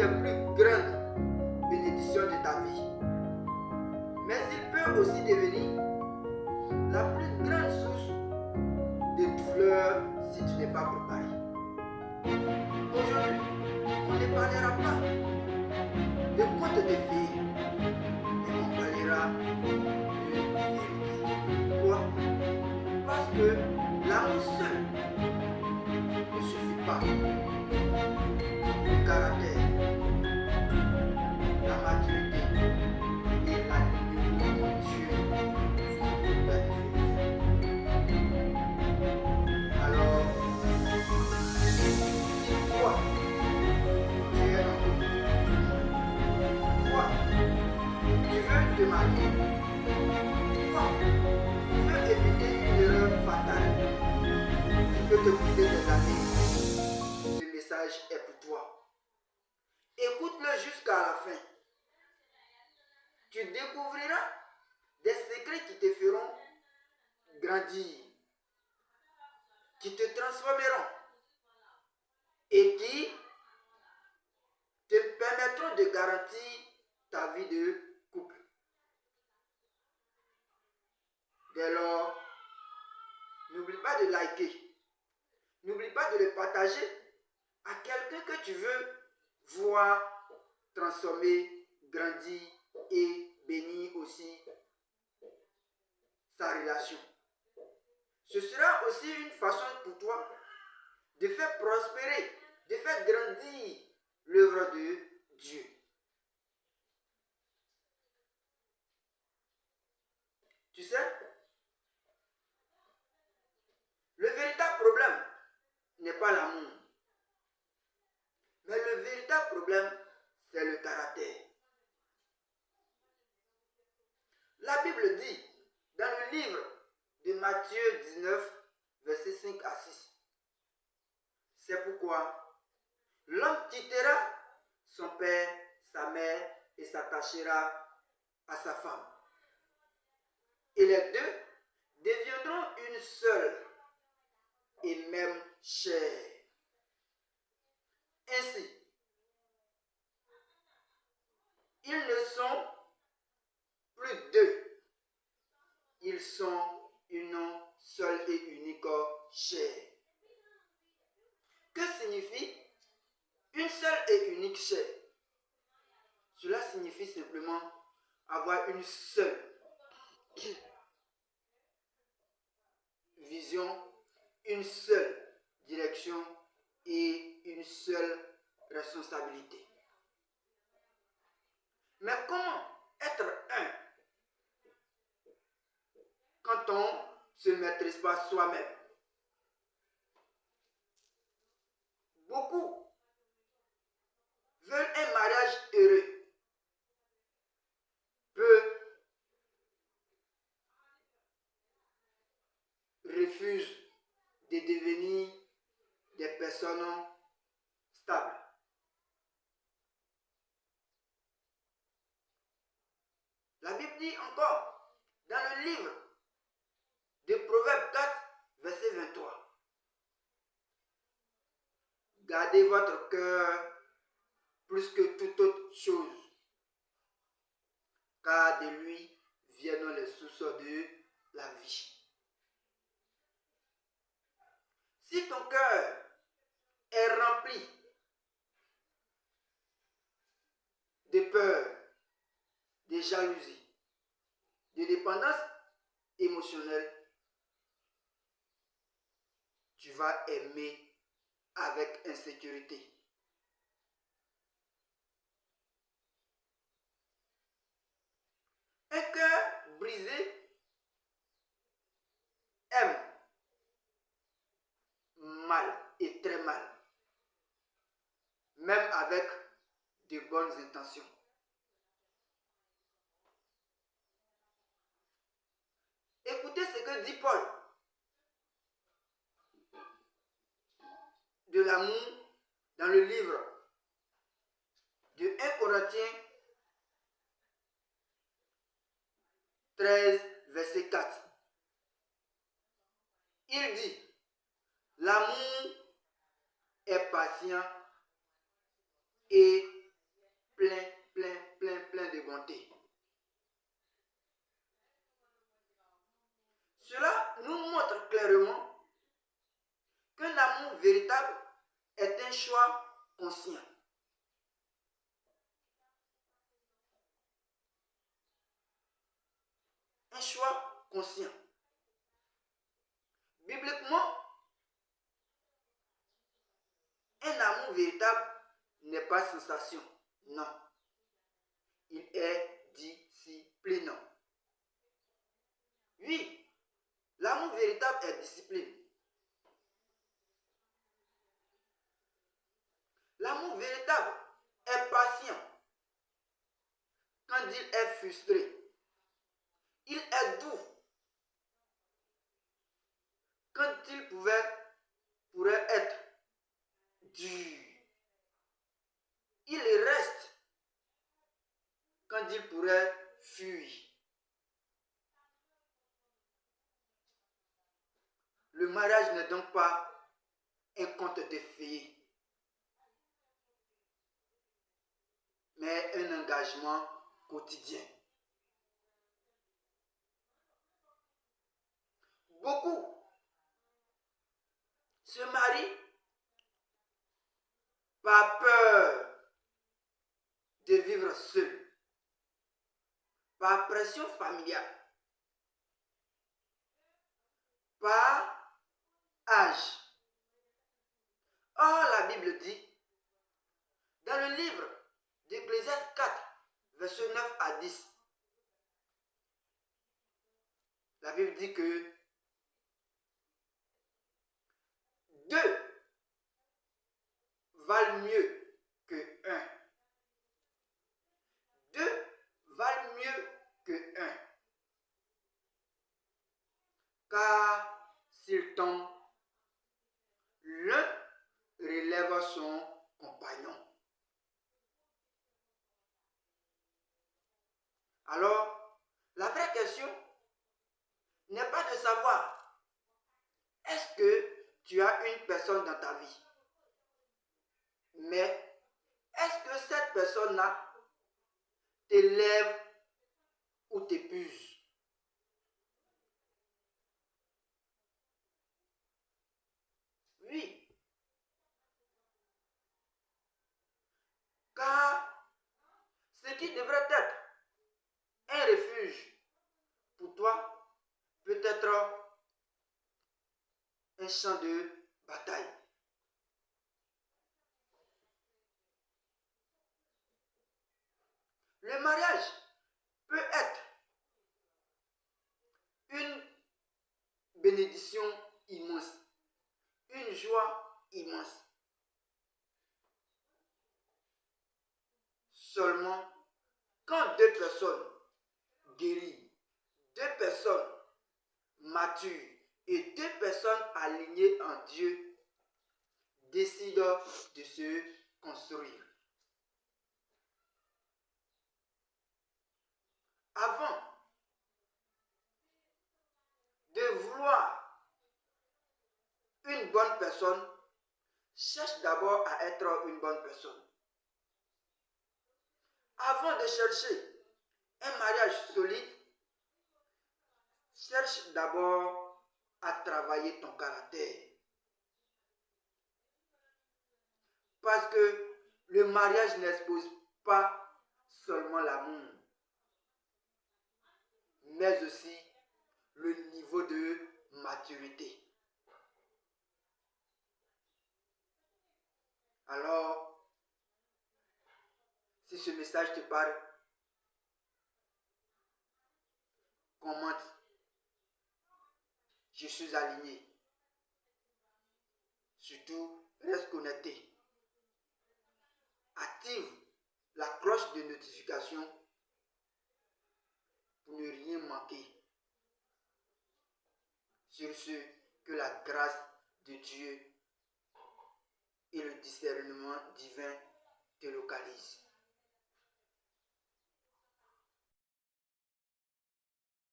des plus grandes bénédictions de ta vie. Mais il peut aussi devenir la plus grande source de douleur si tu n'es pas préparé. Aujourd'hui, on ne parlera pas de contes de fées, mais on parlera de vérité. Pourquoi? Parce que l'amour seul ne suffit pas. Le caractère, la maturité et la lumière de Dieu sont toute la différence. Alors, dis-toi, tu es un homme. Toi, tu veux te marier. Toi, tu veux éviter une erreur fatale qui peut te coûter des années. Ce message est pour toi. Écoute-le jusqu'à la fin. Tu découvriras des secrets qui te feront grandir, qui te transformeront et qui te permettront de garantir ta vie de couple. Dès lors, n'oublie pas de liker, n'oublie pas de le partager à quelqu'un que tu veux voir transformer, grandir et bénir aussi sa relation. Ce sera aussi une façon pour toi de faire prospérer, de faire grandir l'œuvre de Dieu. Tu sais, le véritable problème n'est pas l'amour, mais le véritable problème, c'est le caractère. La Bible dit dans le livre de Matthieu 19, versets 5 à 6. C'est pourquoi l'homme quittera son père, sa mère et s'attachera à sa femme. Et les deux deviendront une seule et même chair. Ainsi, ils ne sont plus deux. Ils sont une seule et unique chair. Que signifie une seule et unique chair? Cela signifie simplement avoir une seule vision, une seule direction et une seule responsabilité. Mais comment être un quand on ne se maîtrise pas soi-même? Beaucoup veulent un mariage heureux, peu refusent de devenir des personnes stables. La Bible dit encore dans le livre de Proverbes 4, verset 23. Gardez votre cœur plus que toute autre chose, car de lui viennent les sources de la vie. Si ton cœur est rempli de peur, de jalousie, de dépendance émotionnelle, tu vas aimer avec insécurité. Un cœur brisé aime mal et très mal, même avec de bonnes intentions. Écoutez ce que dit Paul de l'amour dans le livre de 1 Corinthiens 13, verset 4. Il dit, l'amour est patient et plein de bonté. Cela nous montre clairement qu'un amour véritable est un choix conscient. Un choix conscient. Bibliquement, un amour véritable n'est pas sensation, non. Il est disciplinant. Oui, l'amour véritable est discipline. L'amour véritable est patient quand il est frustré. Il est doux quand il pourrait être dur. Il reste quand il pourrait fuir. Le mariage n'est donc pas un conte de fées, mais un engagement quotidien. Beaucoup se marient par peur de vivre seul, par pression familiale, par âge. Or, la Bible dit, dans le livre d'Ecclésiaste 4, versets 9 à 10, la Bible dit que deux valent mieux que un. Deux valent mieux que un. Car s'il tombe, l'un relève son compagnon. Alors, la vraie question n'est pas de savoir est-ce que tu as une personne dans ta vie, mais est-ce que cette personne-là t'élève ou t'épuise? Oui. Car ce qui devrait être un refuge pour toi peut être un champ de bataille. Le mariage peut être une bénédiction immense, une joie immense. Seulement, quand deux personnes guéries, deux personnes matures et deux personnes alignées en Dieu décident de se construire. Avant de vouloir une bonne personne, cherche d'abord à être une bonne personne. Avant de chercher un mariage solide, cherche d'abord à travailler ton caractère. Parce que le mariage n'expose pas seulement l'amour, mais aussi le niveau de maturité. Alors, si ce message te parle, commente. Je suis aligné. Surtout, reste connecté. Active la cloche de notification pour ne rien manquer. Sur ce, que la grâce de Dieu et le discernement divin te localisent.